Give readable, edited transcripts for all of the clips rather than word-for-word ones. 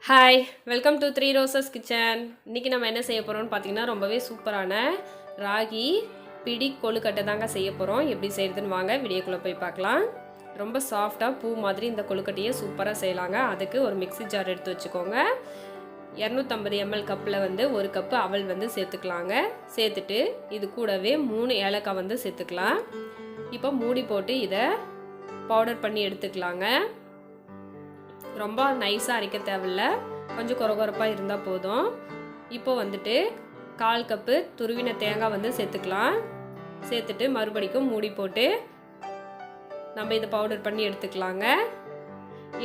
Hi, welcome to three roses kitchen. இன்றைக்கி நம்ம என்ன செய்ய போகிறோம்னு பார்த்தீங்கன்னா ரொம்பவே சூப்பரான ராகி பிடி கொழுக்கட்டை தாங்க செய்ய போகிறோம். எப்படி செய்கிறதுன்னு வாங்க வீடியோக்குள்ளே போய் பார்க்கலாம். ரொம்ப சாஃப்டாக பூ மாதிரி இந்த கொழுக்கட்டையை சூப்பராக செய்யலாங்க. அதுக்கு ஒரு மிக்ஸி ஜார் எடுத்து வச்சுக்கோங்க. 250 ml கப்பில் ஒரு கப்பு அவல் சேர்த்துக்கலாங்க. சேர்த்துட்டு இது கூடவே 3 ஏலக்காய் சேர்த்துக்கலாம். இப்போ மூடி போட்டு இதை பவுடர் பண்ணி எடுத்துக்கலாங்க. ரொம்ப நைஸாக அரைக்க தேவையில்ல, கொஞ்சம் கொரகொரப்பாக இருந்தால் போதும். இப்போ 1/4 கப்பு துருவின தேங்காய் சேர்த்துக்கலாம். சேர்த்துட்டு மறுபடிக்கும் மூடி போட்டு நம்ம இதை பவுடர் பண்ணி எடுத்துக்கலாங்க.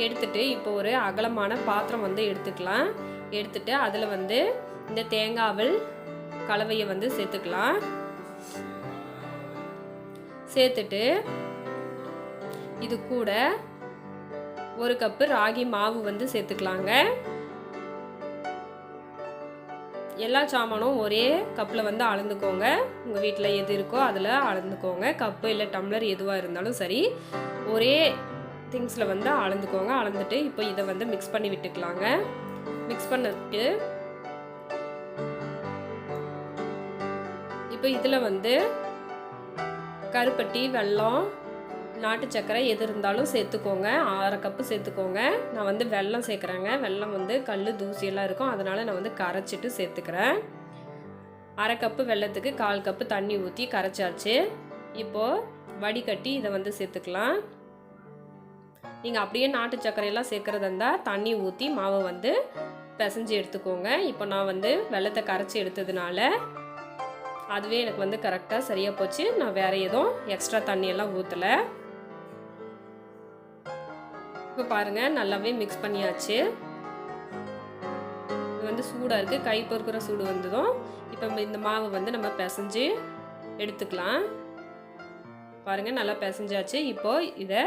எடுத்துட்டு இப்போ ஒரு அகலமான பாத்திரம் எடுத்துக்கலாம். எடுத்துட்டு அதில் இந்த தேங்காய் கலவையை சேர்த்துக்கலாம். சேர்த்துட்டு இது கூட 1 கப்பு ராகி மாவு சேர்த்துக்கலாங்க. எல்லா சாமானும் ஒரே கப்பில் அளந்துக்கோங்க. உங்கள் வீட்டில் எது இருக்கோ அதில் அளந்துக்கோங்க. கப்பு இல்லை டம்ளர் எதுவாக இருந்தாலும் சரி, ஒரே திங்ஸில் அளந்துக்கோங்க. அளந்துட்டு இப்போ இதை மிக்ஸ் பண்ணி விட்டுக்கலாங்க. மிக்ஸ் பண்ணிட்டு இப்போ இதில் கருப்பட்டி, வெல்லம், நாட்டு சர்க்கரை எது இருந்தாலும் சேர்த்துக்கோங்க. 1/2 கப்பு சேர்த்துக்கோங்க. நான் வெல்லம் சேர்க்குறேங்க. வெல்லம் கல் தூசியெல்லாம் இருக்கும், அதனால் நான் கரைச்சிட்டு சேர்த்துக்கிறேன். 1/2 கப்பு வெல்லத்துக்கு 1/4 கப்பு தண்ணி ஊற்றி கரைச்சாச்சு. இப்போது வடிகட்டி இதை சேர்த்துக்கலாம். நீங்கள் அப்படியே நாட்டு சர்க்கரையெல்லாம் சேர்க்குறதா இருந்தால் தண்ணி ஊற்றி மாவை பிசைஞ்சு எடுத்துக்கோங்க. இப்போ நான் வெல்லத்தை கரைச்சி எடுத்ததுனால அதுவே எனக்கு கரெக்டாக சரியாக போச்சு. நான் வேறு எதுவும் எக்ஸ்ட்ரா தண்ணியெல்லாம் ஊற்றலை. இப்போ பாருங்கள், நல்லாவே மிக்ஸ் பண்ணியாச்சு. இது சூடாக இருக்குது, கை பொறுக்கிற சூடு வந்ததும் இப்போ இந்த மாவு நம்ம பிசைஞ்சு எடுத்துக்கலாம். பாருங்கள், நல்லா பிசைஞ்சாச்சு. இப்போது இதை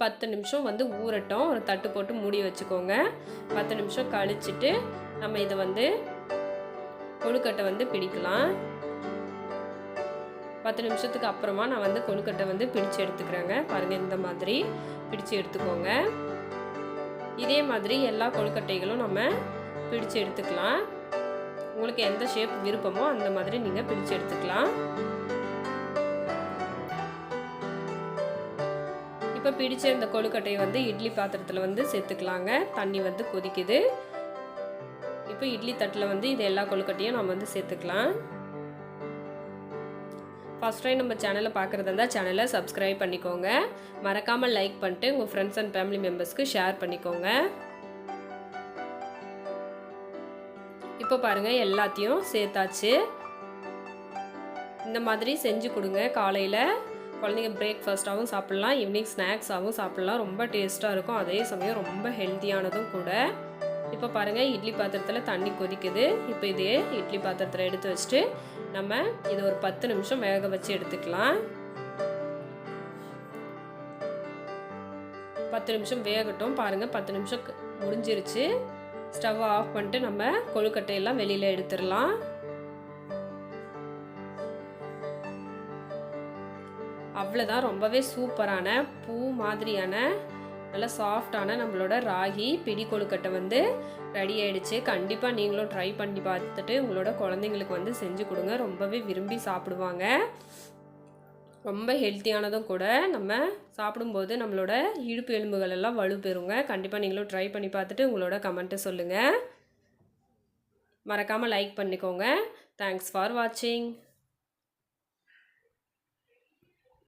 10 நிமிஷம் ஊறட்டும். ஒரு தட்டு போட்டு மூடி வச்சுக்கோங்க. 10 நிமிஷம் கழிச்சிட்டு நம்ம இதை கொழுக்கட்டை பிடிக்கலாம். 10 நிமிஷத்துக்கு அப்புறமா நான் கொழுக்கட்டை பிடிச்சு எடுத்துக்கிறேங்க. பாருங்கள், இந்த மாதிரி பிடிச்சு எடுத்துக்கோங்க. இதே மாதிரி எல்லா கொழுக்கட்டைகளும் நம்ம பிடிச்சு எடுத்துக்கலாம். உங்களுக்கு எந்த ஷேப் விருப்பமோ அந்த மாதிரி நீங்கள் பிடிச்சு எடுத்துக்கலாம். இப்போ பிடிச்ச இந்த கொழுக்கட்டையை இட்லி பாத்திரத்தில் சேர்த்துக்கலாங்க. தண்ணி கொதிக்குது. இப்போ இட்லி தட்டில் இது எல்லா கொழுக்கட்டையும் நம்ம சேர்த்துக்கலாம். ஃபர்ஸ்ட் டைம் நம்ம சேனலை பார்க்குறதா இருந்தால் சேனலை சப்ஸ்கிரைப் பண்ணிக்கோங்க. மறக்காமல் லைக் பண்ணிட்டு உங்கள் ஃப்ரெண்ட்ஸ் அண்ட் ஃபேமிலி மெம்பர்ஸ்க்கு ஷேர் பண்ணிக்கோங்க. இப்போ பாருங்கள், எல்லாத்தையும் சேர்த்தாச்சு. இந்த மாதிரி செஞ்சு கொடுங்க. காலையில் குழந்தைங்க பிரேக்ஃபாஸ்ட்டாகவும் சாப்பிட்லாம், ஈவினிங் ஸ்நாக்ஸாகவும் சாப்பிட்லாம். ரொம்ப டேஸ்ட்டாக இருக்கும், அதே சமயம் ரொம்ப ஹெல்த்தியானதும் கூட. இப்போ பாருங்கள், இட்லி பாத்திரத்தில் தண்ணி கொதிக்குது. இப்போ இதே இட்லி பாத்திரத்தில் எடுத்து வச்சுட்டு நம்ம இதை ஒரு 10 நிமிஷம் வேக வச்சு எடுத்துக்கலாம். 10 நிமிஷம் வேகட்டும். பாருங்கள், 10 நிமிஷம் முடிஞ்சிருச்சு. ஸ்டவ் ஆஃப் பண்ணிட்டு நம்ம கொழுக்கட்டையெல்லாம் வெளியில் எடுத்துடலாம். அவ்வளோதான், ரொம்பவே சூப்பரான பூ மாதிரியான நல்லா சாஃப்டான நம்மளோட ராகி பிடி கொழுக்கட்டை ரெடி ஆகிடுச்சு. கண்டிப்பாக நீங்களும் ட்ரை பண்ணி பார்த்துட்டு உங்களோட குழந்தைங்களுக்கு செஞ்சு கொடுங்க. ரொம்பவே விரும்பி சாப்பிடுவாங்க. ரொம்ப ஹெல்த்தியானதும் கூட. நம்ம சாப்பிடும்போது நம்மளோட இடுப்பு எலும்புகள் எல்லாம் வலுப்பெறுங்க. கண்டிப்பாக நீங்களும் ட்ரை பண்ணி பார்த்துட்டு உங்களோட கமெண்ட்டை சொல்லுங்கள். மறக்காமல் லைக் பண்ணிக்கோங்க. தேங்க்ஸ் ஃபார் வாட்சிங்.